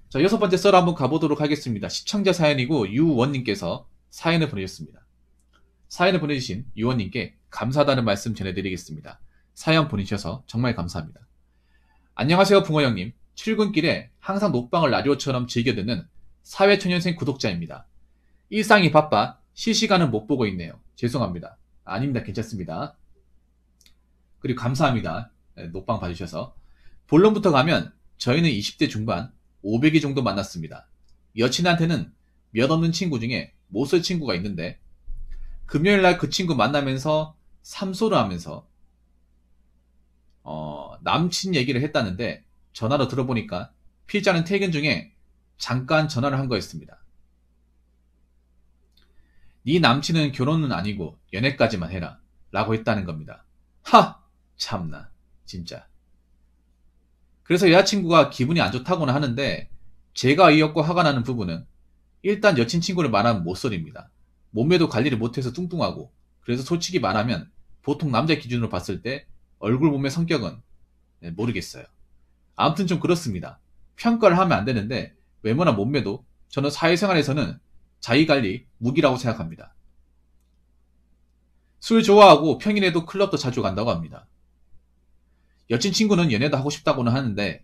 자, 여섯 번째 썰 한번 가보도록 하겠습니다. 시청자 사연이고 유원님께서 사연을 보내주셨습니다. 사연을 보내주신 유원님께 감사하다는 말씀 전해드리겠습니다. 사연 보내주셔서 정말 감사합니다. 안녕하세요 붕어형님. 출근길에 항상 녹방을 라디오처럼 즐겨 듣는 사회초년생 구독자입니다. 일상이 바빠 실시간은 못 보고 있네요. 죄송합니다. 아닙니다. 괜찮습니다. 그리고 감사합니다. 녹방 봐주셔서. 본론부터 가면 저희는 20대 중반 500이 정도 만났습니다. 여친한테는 몇 없는 친구 중에 못쓸 친구가 있는데 금요일날 그 친구 만나면서 삼소를 하면서 남친 얘기를 했다는데 전화로 들어보니까 피해자는 퇴근 중에 잠깐 전화를 한 거였습니다. 네 남친은 결혼은 아니고 연애까지만 해라 라고 했다는 겁니다. 하! 참나 진짜. 그래서 여자친구가 기분이 안 좋다고는 하는데 제가 어이없고 화가 나는 부분은 일단 여친 친구를 말하면 못소리입니다. 몸매도 관리를 못해서 뚱뚱하고 그래서 솔직히 말하면 보통 남자 기준으로 봤을 때 얼굴 몸매 성격은 모르겠어요. 아무튼 좀 그렇습니다. 평가를 하면 안 되는데 외모나 몸매도 저는 사회생활에서는 자기관리 무기라고 생각합니다. 술 좋아하고 평일에도 클럽도 자주 간다고 합니다. 여친 친구는 연애도 하고 싶다고는 하는데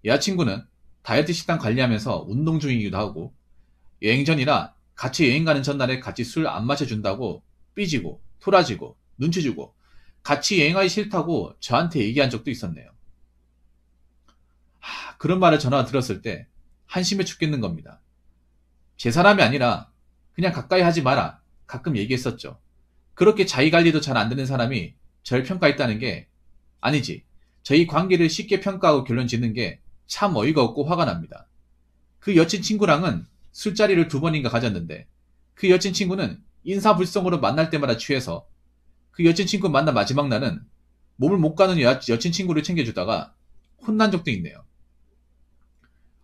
여자친구는 다이어트 식단 관리하면서 운동 중이기도 하고 여행 전이라 같이 여행 가는 전날에 같이 술 안 마셔준다고 삐지고 토라지고 눈치 주고 같이 여행하기 싫다고 저한테 얘기한 적도 있었네요. 그런 말을 전화 들었을 때 한심해 죽겠는 겁니다. 제 사람이 아니라 그냥 가까이 하지 마라 가끔 얘기했었죠. 그렇게 자기관리도 잘 안 되는 사람이 절 평가했다는 게 아니지. 저희 관계를 쉽게 평가하고 결론 짓는 게 참 어이가 없고 화가 납니다. 그 여친 친구랑은 술자리를 2번인가 가졌는데 그 여친 친구는 인사불성으로 만날 때마다 취해서 그 여친 친구 만난 마지막 날은 몸을 못 가는 여친 친구를 챙겨주다가 혼난 적도 있네요.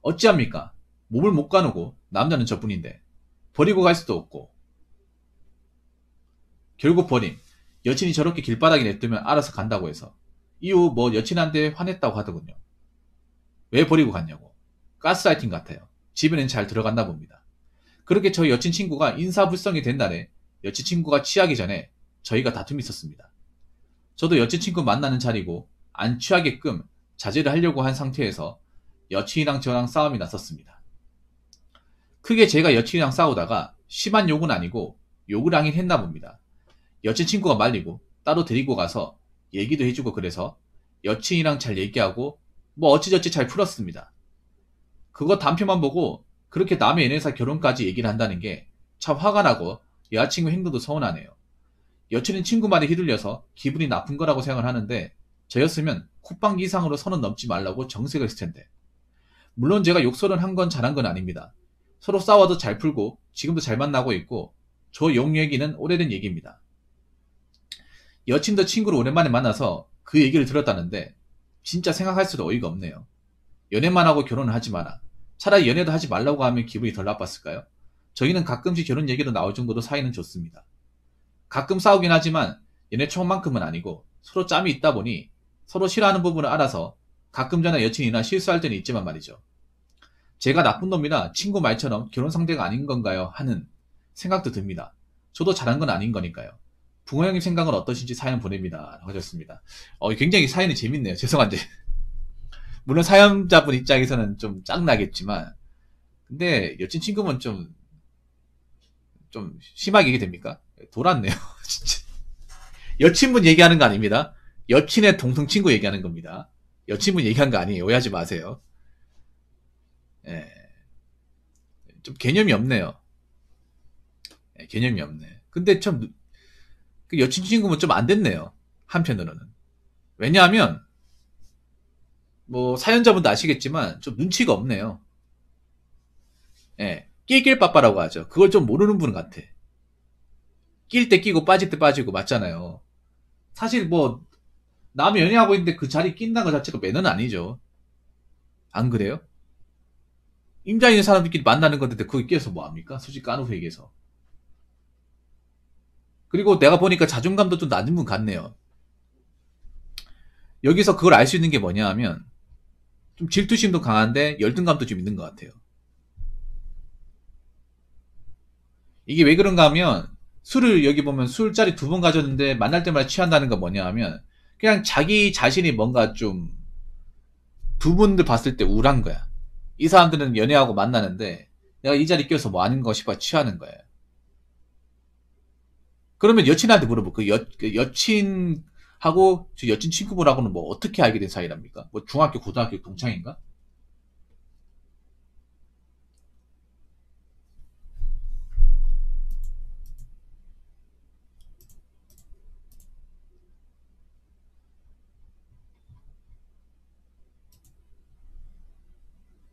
어찌합니까? 몸을 못 가누고 남자는 저뿐인데 버리고 갈 수도 없고 결국 버림. 여친이 저렇게 길바닥에 냅두면 알아서 간다고 해서 이후 뭐 여친한테 화냈다고 하더군요. 왜 버리고 갔냐고. 가스라이팅 같아요. 집에는 잘 들어갔나 봅니다. 그렇게 저희 여친 친구가 인사불성이 된 날에 여친 친구가 취하기 전에 저희가 다툼이 있었습니다. 저도 여친 친구 만나는 자리고 안 취하게끔 자제를 하려고 한 상태에서 여친이랑 저랑 싸움이 났었습니다. 크게 제가 여친이랑 싸우다가 심한 욕은 아니고 욕을 하긴 했나 봅니다. 여친 친구가 말리고 따로 데리고 가서 얘기도 해주고 그래서 여친이랑 잘 얘기하고 뭐 어찌저찌 잘 풀었습니다. 그거 단표만 보고 그렇게 남의 연애사 결혼까지 얘기를 한다는 게 참 화가 나고 여자친구 행동도 서운하네요. 여친은 친구 말에 휘둘려서 기분이 나쁜 거라고 생각을 하는데 저였으면 콧방귀 이상으로 선은 넘지 말라고 정색을 했을 텐데. 물론 제가 욕설은 한 건 잘한 건 아닙니다. 서로 싸워도 잘 풀고 지금도 잘 만나고 있고 저 욕 얘기는 오래된 얘기입니다. 여친도 친구를 오랜만에 만나서 그 얘기를 들었다는데 진짜 생각할수록 어이가 없네요. 연애만 하고 결혼을 하지 마라. 차라리 연애도 하지 말라고 하면 기분이 덜 나빴을까요? 저희는 가끔씩 결혼 얘기도 나올 정도로 사이는 좋습니다. 가끔 싸우긴 하지만 연애 총만큼은 아니고 서로 짬이 있다 보니 서로 싫어하는 부분을 알아서 가끔 전에 여친이나 실수할 때는 있지만 말이죠. 제가 나쁜 놈이라 친구 말처럼 결혼 상대가 아닌 건가요? 하는 생각도 듭니다. 저도 잘한 건 아닌 거니까요. 붕어 형님 생각은 어떠신지 사연 보냅니다. 하셨습니다. 굉장히 사연이 재밌네요. 죄송한데. 물론 사연자분 입장에서는 좀 짱나겠지만, 근데 여친 친구면 좀 심하게 얘기됩니까? 돌았네요. 진짜. 여친분 얘기하는 거 아닙니다. 여친의 동성 친구 얘기하는 겁니다. 여친분 얘기한 거 아니에요. 오해하지 마세요. 예. 좀 개념이 없네요. 예, 개념이 없네. 근데 참, 그 여친 친구면 좀 안 됐네요. 한편으로는. 왜냐하면, 뭐, 사연자분도 아시겠지만, 좀 눈치가 없네요. 예. 낄낄빠빠라고 하죠. 그걸 좀 모르는 분 같아. 낄 때 끼고 빠질 때 빠지고 맞잖아요. 사실 뭐, 남이 연애하고 있는데 그 자리 낀다는 것 자체가 매너는 아니죠. 안 그래요? 임자 있는 사람들끼리 만나는 건데 거기 끼어서 뭐합니까? 솔직히 까놓고 얘기해서. 그리고 내가 보니까 자존감도 좀 낮은 분 같네요. 여기서 그걸 알 수 있는 게 뭐냐 하면 좀 질투심도 강한데 열등감도 좀 있는 것 같아요. 이게 왜 그런가 하면 술을 여기 보면 술자리 2번 가졌는데 만날 때마다 취한다는 건 뭐냐 하면 그냥 자기 자신이 뭔가 좀 두 분들 봤을 때 우울한 거야. 이 사람들은 연애하고 만나는데 내가 이 자리 껴서 뭐 하는 거 싶어 취하는 거예요. 그러면 여친한테 물어보 그 여친하고 저 여친 친구분하고는 뭐 어떻게 알게 된 사이랍니까? 뭐 중학교 고등학교 동창인가?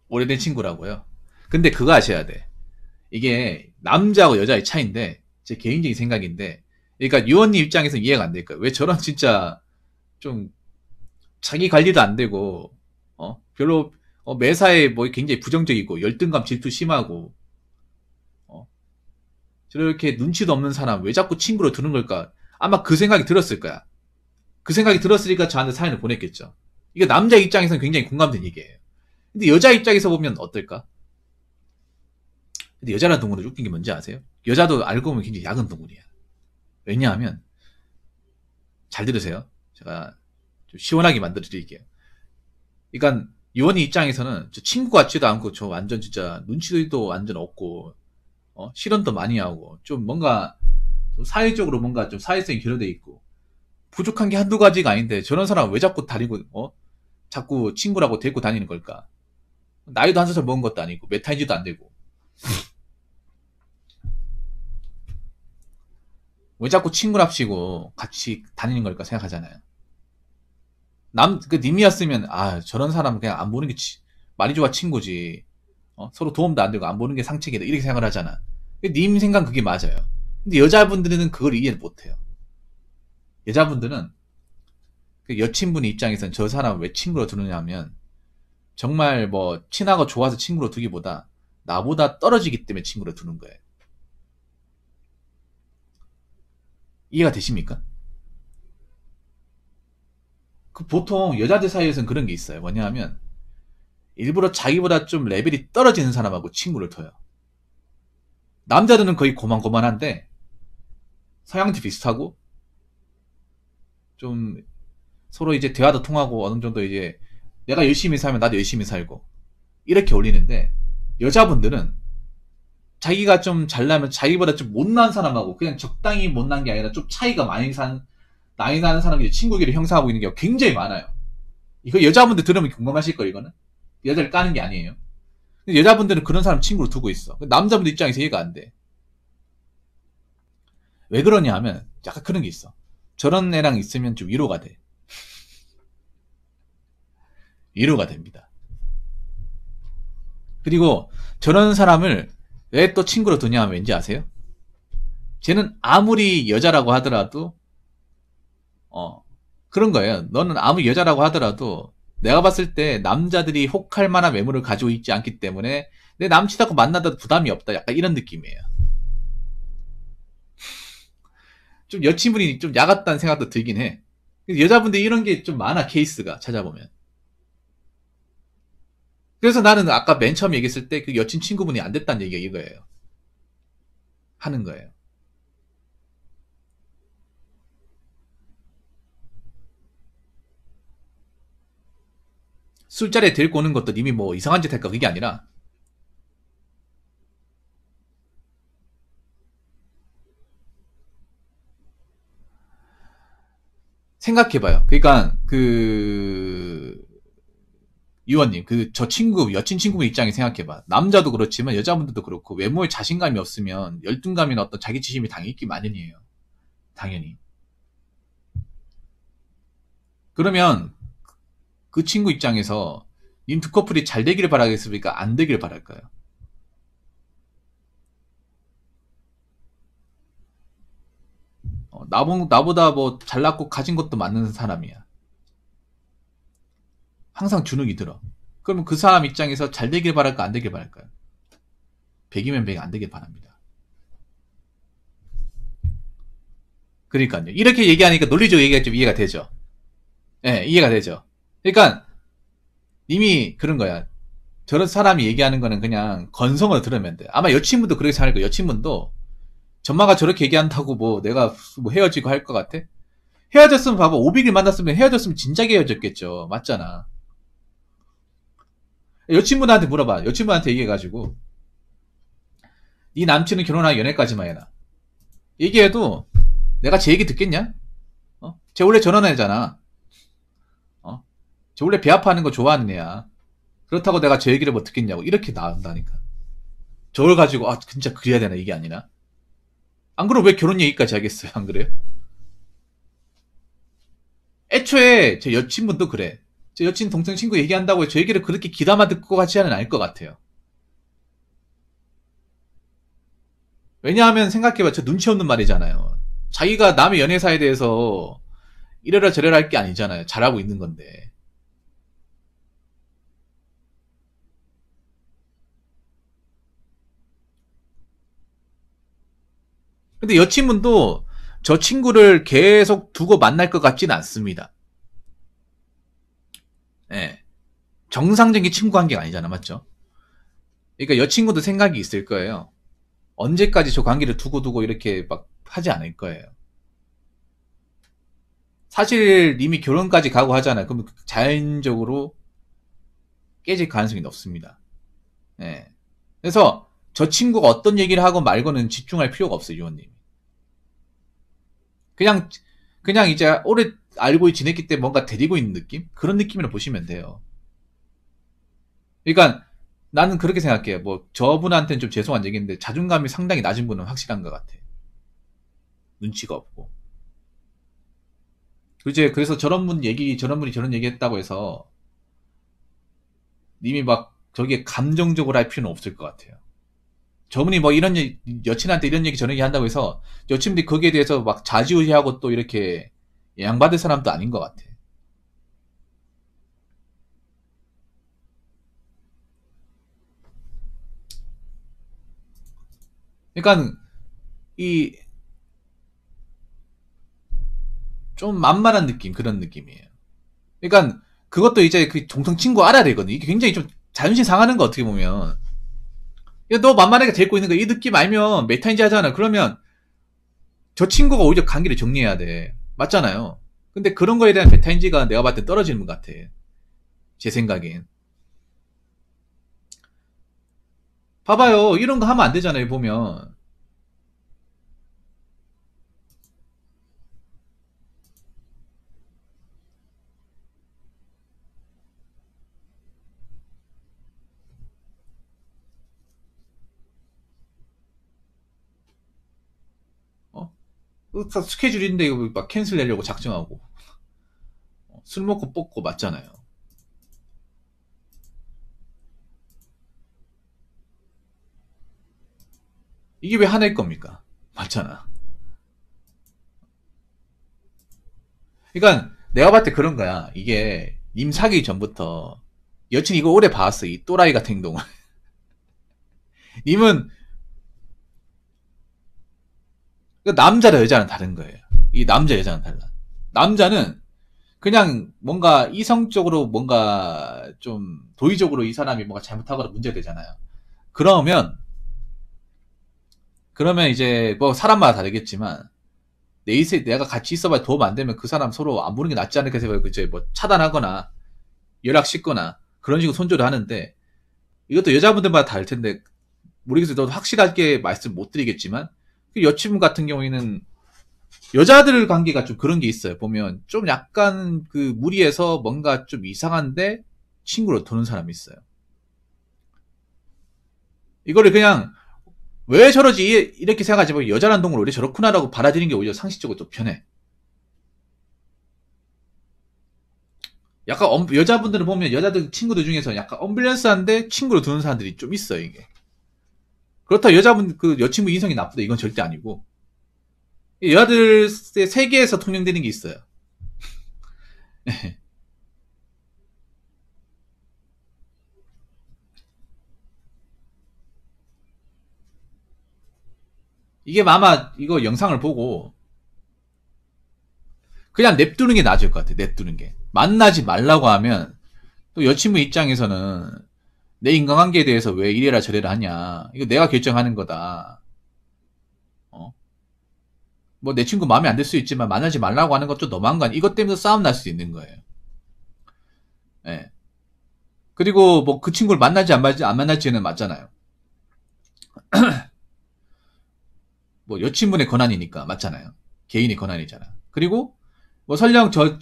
오래된 친구라고요. 근데 그거 아셔야 돼. 이게 남자하고 여자의 차이인데 제 개인적인 생각인데 그러니까 유언님 입장에서 이해가 안 될 거예요. 왜 저런 진짜 좀 자기 관리도 안 되고 별로 매사에 뭐 굉장히 부정적이고 열등감 질투 심하고 어, 저렇게 눈치도 없는 사람 왜 자꾸 친구로 두는 걸까? 아마 그 생각이 들었을 거야. 그 생각이 들었으니까 저한테 사연을 보냈겠죠. 이게 남자 입장에서는 굉장히 공감된 얘기예요. 근데 여자 입장에서 보면 어떨까? 근데 여자라는 동물은 웃긴 게 뭔지 아세요? 여자도 알고 보면 굉장히 약은 동물이야. 왜냐하면 잘 들으세요. 제가 좀 시원하게 만들어 드릴게요. 그러니까 유언이 입장에서는 저 친구 같지도 않고 저 완전 진짜 눈치도 완전 없고 실언도 많이 하고 좀 뭔가 좀 사회적으로 뭔가 좀 사회성이 결여돼 있고 부족한 게 한두 가지가 아닌데 저런 사람 왜 자꾸 다니고 자꾸 친구라고 데리고 다니는 걸까? 나이도 한 살 먹은 것도 아니고 메타인지도 안 되고 왜 자꾸 친구랍시고 같이 다니는 걸까 생각하잖아요. 님이었으면 저런 사람은 그냥 안 보는 게 말이 좋아 친구지. 서로 도움도 안 되고 안 보는 게 상책이다 이렇게 생각을 하잖아. 님 생각 그게 맞아요. 근데 여자분들은 그걸 이해를 못해요. 여자분들은 그 여친분의 입장에선 저 사람을 왜 친구로 두느냐 하면 정말 뭐 친하고 좋아서 친구로 두기보다 나보다 떨어지기 때문에 친구로 두는 거예요. 이해가 되십니까? 그 보통 여자들 사이에서는 그런 게 있어요. 뭐냐 하면 일부러 자기보다 좀 레벨이 떨어지는 사람하고 친구를 둬요. 남자들은 거의 고만고만한데 서양도 비슷하고 좀 서로 이제 대화도 통하고 어느 정도 이제 내가 열심히 살면 나도 열심히 살고 이렇게 올리는데 여자분들은 자기가 좀 잘나면 자기보다 좀 못난 사람하고 그냥 적당히 못난 게 아니라 좀 차이가 나이 나는 사람들이 친구끼리 형성하고 있는 경우가 굉장히 많아요. 이거 여자분들 들으면 공감하실 거예요, 이거는. 여자를 까는 게 아니에요. 근데 여자분들은 그런 사람 친구로 두고 있어. 남자분들 입장에서 이해가 안 돼. 왜 그러냐 하면 약간 그런 게 있어. 저런 애랑 있으면 좀 위로가 돼. 위로가 됩니다. 그리고 저런 사람을 왜 또 친구로 두냐 하면 왠지 아세요? 쟤는 아무리 여자라고 하더라도 그런 거예요. 너는 아무리 여자라고 하더라도 내가 봤을 때 남자들이 혹할 만한 외모를 가지고 있지 않기 때문에 내 남친하고 만나도 부담이 없다. 약간 이런 느낌이에요. 좀 여친분이 좀 야같다는 생각도 들긴 해. 여자분들 이런 게 좀 많아, 케이스가 찾아보면. 그래서 나는 아까 맨 처음 얘기했을 때 그 여친 친구분이 안 됐다는 얘기가 이거예요. 하는 거예요. 술자리에 데리고 오는 것도 님이 뭐 이상한 짓 할까 그게 아니라 생각해봐요. 그러니까 그 유원님 그 저 친구 여친 친구 입장에 생각해봐. 남자도 그렇지만 여자분들도 그렇고 외모에 자신감이 없으면 열등감이나 어떤 자기지심이 당연히 있기 마련이에요. 당연히. 그러면 그 친구 입장에서 님 두 커플이 잘 되기를 바라겠습니까? 안 되기를 바랄까요? 나보다 뭐 잘났고 가진 것도 많은 사람이야. 항상 주눅이 들어. 그러면 그 사람 입장에서 잘 되길 바랄까 안 되길 바랄까요? 100이면 100 안 되길 바랍니다. 그러니까요. 이렇게 얘기하니까 논리적으로 얘기가 좀 이해가 되죠. 예, 네, 이해가 되죠. 그러니까 이미 그런 거야. 저런 사람이 얘기하는 거는 그냥 건성으로 들으면 돼. 아마 여친분도 그렇게 생각할 거예요. 여친분도 전마가 저렇게 얘기한다고 뭐 내가 뭐 헤어지고 할 것 같아? 헤어졌으면 봐봐. 500일 만났으면 헤어졌으면 진작에 헤어졌겠죠. 맞잖아. 여친분한테 물어봐. 여친분한테 얘기해가지고 네 남친은 결혼하기 연애까지만 해라. 얘기해도 내가 제 얘기 듣겠냐? 쟤 원래 저런 애잖아. 쟤 원래 배 아파하는 거 좋아하는 애야. 그렇다고 내가 제 얘기를 뭐 듣겠냐고. 이렇게 나온다니까. 저걸 가지고 진짜 그래야 되나 이게 아니라. 안 그러면 왜 결혼 얘기까지 하겠어요? 안 그래요? 애초에 제 여친분도 그래. 제 여친 동생 친구 얘기한다고 저 얘기를 그렇게 귀담아 듣고 같지는 않을 것 같아요. 왜냐하면 생각해봐. 저 눈치 없는 말이잖아요. 자기가 남의 연애사에 대해서 이래라 저래라 할 게 아니잖아요. 잘하고 있는 건데. 근데 여친분도 저 친구를 계속 두고 만날 것 같지는 않습니다. 예. 정상적인 친구 관계가 아니잖아. 맞죠? 그러니까 여친구도 생각이 있을 거예요. 언제까지 저 관계를 두고 이렇게 막 하지 않을 거예요. 사실 이미 결혼까지 가고 하잖아요. 그러면 자연적으로 깨질 가능성이 높습니다. 예. 그래서 저 친구가 어떤 얘기를 하고 말고는 집중할 필요가 없어요, 유원님. 그냥, 그냥 이제 오래 알고 지냈기 때문에 뭔가 데리고 있는 느낌? 그런 느낌으로 보시면 돼요. 그러니까 나는 그렇게 생각해요. 뭐 저분한테는 좀 죄송한 얘기인데 자존감이 상당히 낮은 분은 확실한 것 같아. 눈치가 없고. 그래서 저런 분이 저런 얘기 했다고 해서 님이 막 저기에 감정적으로 할 필요는 없을 것 같아요. 저분이 뭐 여친한테 이런 얘기 저런 얘기 한다고 해서 여친들이 거기에 대해서 막 좌지우지하고 또 이렇게 양받을 사람도 아닌 것 같아. 그러니까 이 좀 만만한 느낌 그런 느낌이에요. 그러니까 그것도 이제 그 동성 친구 알아야 되거든. 이게 굉장히 좀 자존심 상하는 거 어떻게 보면. 야, 너 만만하게 데리고 있는 거 이 느낌 알면 메타인지 하잖아. 그러면 저 친구가 오히려 관계를 정리해야 돼. 맞잖아요. 근데 그런 거에 대한 메타인지가 내가 봤을 때 떨어지는 것 같아. 제 생각엔. 봐봐요. 이런 거 하면 안 되잖아요. 보면. 어? 스케줄인데 이거 막 캔슬 내려고 작정하고. 술 먹고 뽑고 맞잖아요. 이게 왜 화낼 겁니까? 맞잖아. 그러니까 내가 봤을 때 그런 거야. 이게 님 사귀기 전부터 여친 이거 오래 봐왔어. 이 또라이 같은 행동을. 님은 남자랑 여자는 다른 거예요. 이 남자 여자는 달라. 남자는 그냥 뭔가 이성적으로 뭔가 좀 도의적으로 이 사람이 뭔가 잘못하거나 문제가 되잖아요. 그러면 이제 뭐 사람마다 다르겠지만 내가 같이 있어봐야 도움 안 되면 그 사람 서로 안 보는 게 낫지 않을까 해서 이제 뭐 차단하거나 연락 씻거나 그런 식으로 손절을 하는데 이것도 여자분들마다 다를 텐데 모르겠어요. 저도 확실하게 말씀 못 드리겠지만 그 여친분 같은 경우에는 여자들 관계가 좀 그런 게 있어요. 보면 좀 약간 그 무리해서 뭔가 좀 이상한데 친구로 두는 사람이 있어요. 이거를 그냥 왜 저러지 이렇게 생각하지 뭐 여자란 동물 왜 저렇구나라고 받아들이는 게 오히려 상식적으로 좀 편해. 약간 여자분들을 보면 여자들 친구들 중에서 약간 언밸런스한데 친구로 두는 사람들이 좀 있어요 이게. 그렇다고 여자분 그 여친구 인성이 나쁘다 이건 절대 아니고 여자들 세계에서 통용되는 게 있어요. 이게 아마 이거 영상을 보고 그냥 냅두는 게 나을 것 같아. 냅두는 게. 만나지 말라고 하면 또 여친구 입장에서는 내 인간관계에 대해서 왜 이래라 저래라 하냐. 이거 내가 결정하는 거다. 어? 뭐 내 친구 마음에 안 들 수 있지만 만나지 말라고 하는 것도 너무한 거 아니야. 이것 때문에 싸움 날 수 있는 거예요. 예. 그리고 뭐 그 친구를 만날지 안 만날지는 맞잖아요. 뭐 여친분의 권한이니까 맞잖아요. 개인의 권한이잖아. 그리고 뭐 설령 저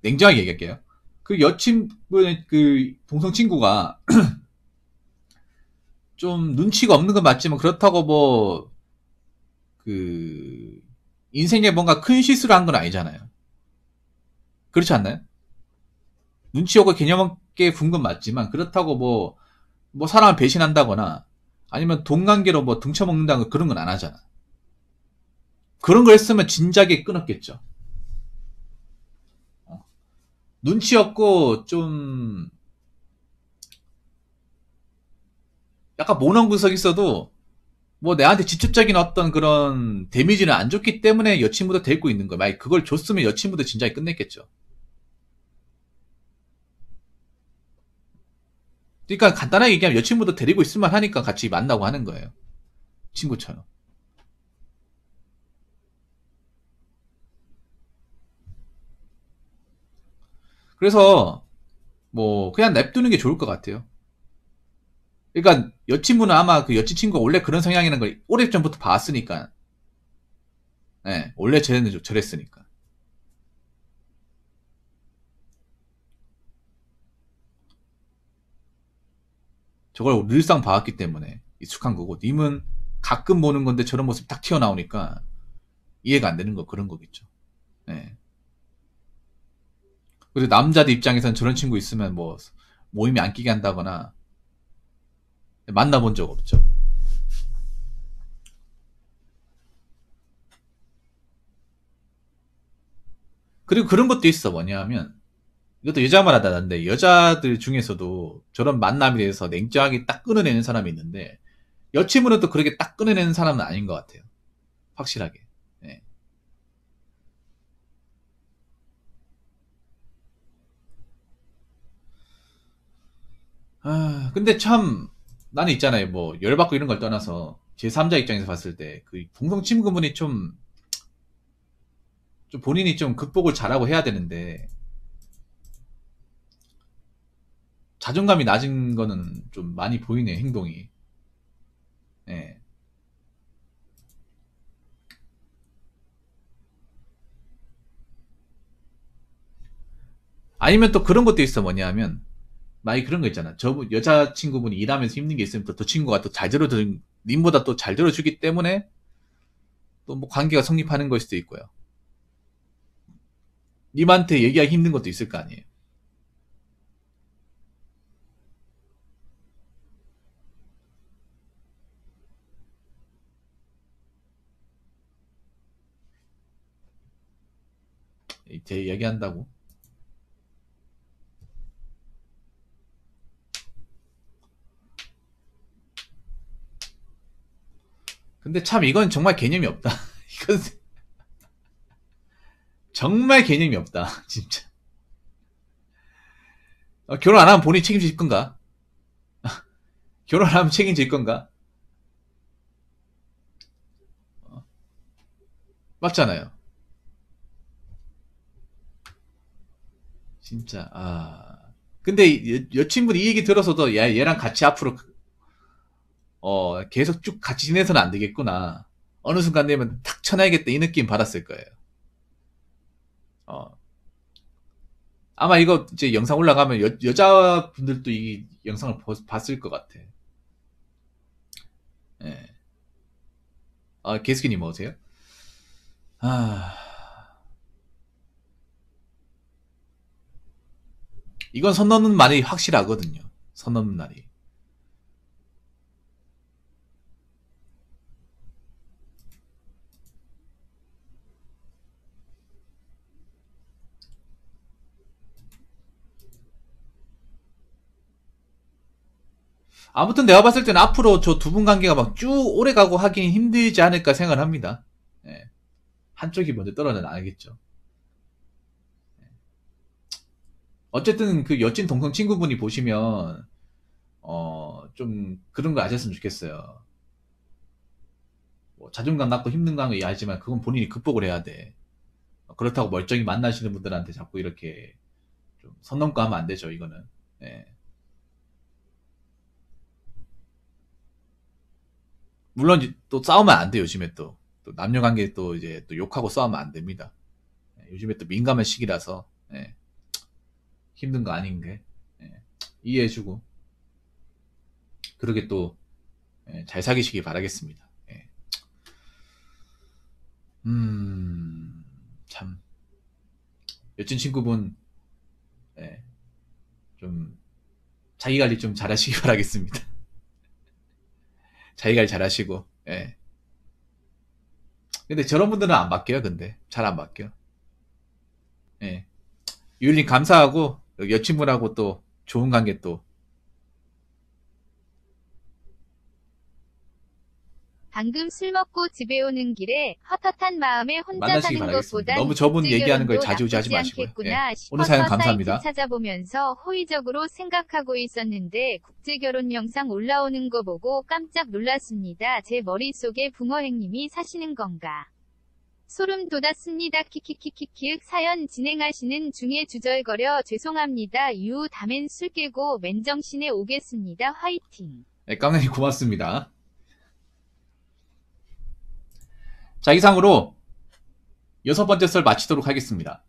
냉정하게 얘기할게요. 그 여친분의 그 동성 친구가 좀 눈치가 없는 건 맞지만 그렇다고 뭐 그 인생에 뭔가 큰 실수를 한 건 아니잖아요. 그렇지 않나요? 눈치 없고 개념 없게 군 건 맞지만 그렇다고 뭐 사람을 배신한다거나 아니면 돈 관계로 뭐 등쳐먹는다거나 그런 건 안 하잖아. 그런 걸 했으면 진작에 끊었겠죠. 눈치 없고 좀 약간 모난 구석이 있어도 뭐 내한테 직접적인 어떤 그런 데미지는 안 줬기 때문에 여친부도 데리고 있는 거야. 만약 그걸 줬으면 여친부도 진작에 끝냈겠죠. 그러니까 간단하게 얘기하면 여친부도 데리고 있을만 하니까 같이 만나고 하는 거예요. 친구처럼. 그래서 뭐 그냥 냅두는 게 좋을 것 같아요. 그러니까 여친분은 아마 그 여친 친구가 원래 그런 성향이라는 걸 오래전부터 봤으니까. 예, 원래 쟤는 좀 저랬으니까. 저걸 늘상 봐왔기 때문에 익숙한 거고, 님은 가끔 보는 건데 저런 모습이 딱 튀어나오니까 이해가 안 되는 거 그런 거겠죠. 예. 그리고 남자들 입장에서는 저런 친구 있으면 뭐 모임에 안 끼게 한다거나 만나본 적 없죠. 그리고 그런 것도 있어. 뭐냐면 이것도 여자만 하다는데 여자들 중에서도 저런 만남에 대해서 냉정하게 딱 끊어내는 사람이 있는데 여친분은 또 그렇게 딱 끊어내는 사람은 아닌 것 같아요. 확실하게. 예. 근데 참 나는 있잖아요. 뭐 열받고 이런 걸 떠나서 제3자 입장에서 봤을 때 그 동성 친구분이 좀 본인이 좀 극복을 잘하고 해야 되는데 자존감이 낮은 거는 좀 많이 보이네요. 행동이. 예. 아니면 또 그런 것도 있어. 뭐냐면 많이 그런 거 있잖아. 저 여자친구분이 일하면서 힘든 게 있으면 또 저 친구가 또 잘 들어주는, 님보다 또 잘 들어주기 때문에 또 뭐 관계가 성립하는 걸 수도 있고요. 님한테 얘기하기 힘든 것도 있을 거 아니에요. 제 얘기한다고. 근데 참 이건 정말 개념이 없다. 이건 정말 개념이 없다. 진짜. 결혼 안 하면 본인이 책임질 건가? 결혼 안 하면 책임질 건가? 맞잖아요. 진짜, 근데 여친분이 이 얘기 들어서도 야, 얘랑 같이 앞으로 계속 쭉 같이 지내서는 안 되겠구나. 어느 순간 되면 탁 쳐놔야겠다 이 느낌 받았을 거예요. 어, 아마 이거 이제 영상 올라가면 여자분들도 이 영상을 봤을 것 같아. 예. 개스키님 어세요? 아, 이건 선 넘는 말이 확실하거든요. 선 넘는 날이. 아무튼 내가 봤을 때는 앞으로 저 두 분 관계가 막 쭉 오래 가고 하긴 힘들지 않을까 생각을 합니다. 예. 한쪽이 먼저 떨어져 나가겠죠. 어쨌든 그 여친 동성 친구분이 보시면 좀 그런 거 아셨으면 좋겠어요. 뭐 자존감 낮고 힘든 거 이해하지만 그건 본인이 극복을 해야 돼. 그렇다고 멀쩡히 만나시는 분들한테 자꾸 이렇게 좀 선 넘고 하면 안 되죠, 이거는. 예. 물론 또 싸우면 안 돼, 요즘에 또. 또 남녀 관계 또 이제 또 욕하고 싸우면 안 됩니다. 예, 요즘에 또 민감한 시기라서 예, 힘든 거 아닌 게 예, 이해해주고 그렇게 또 잘 사귀시기 바라겠습니다. 예. 참 여친 친구분 예, 좀 자기 관리 좀 잘하시기 바라겠습니다. 자기 관리 잘하시고 예. 근데 저런 분들은 안 바뀌어요. 근데 잘 안 바뀌어. 예. 유일님 감사하고 여친분하고 또 좋은 관계 또 방금 술 먹고 집에 오는 길에 헛헛한 마음에 혼자 만나시기 사는 바라겠습니다. 것보단 너무 저분 얘기하는 거에 국제결혼도 좌지우지하지 나쁘지 마시고요. 않겠구나 예. 오늘 사연 싶어서 사이트 감사합니다. 찾아보면서 호의적으로 생각하고 있었는데 국제결혼 영상 올라오는 거 보고 깜짝 놀랐습니다. 제 머릿속에 붕어행님이 사시는 건가? 소름 돋았습니다. 키키키키키윽 사연 진행하시는 중에 주절거려 죄송합니다. 유 다멘 술 깨고 맨정신에 오겠습니다. 화이팅. 네, 깡년님 고맙습니다. 자, 이상으로 6번째 썰 마치도록 하겠습니다.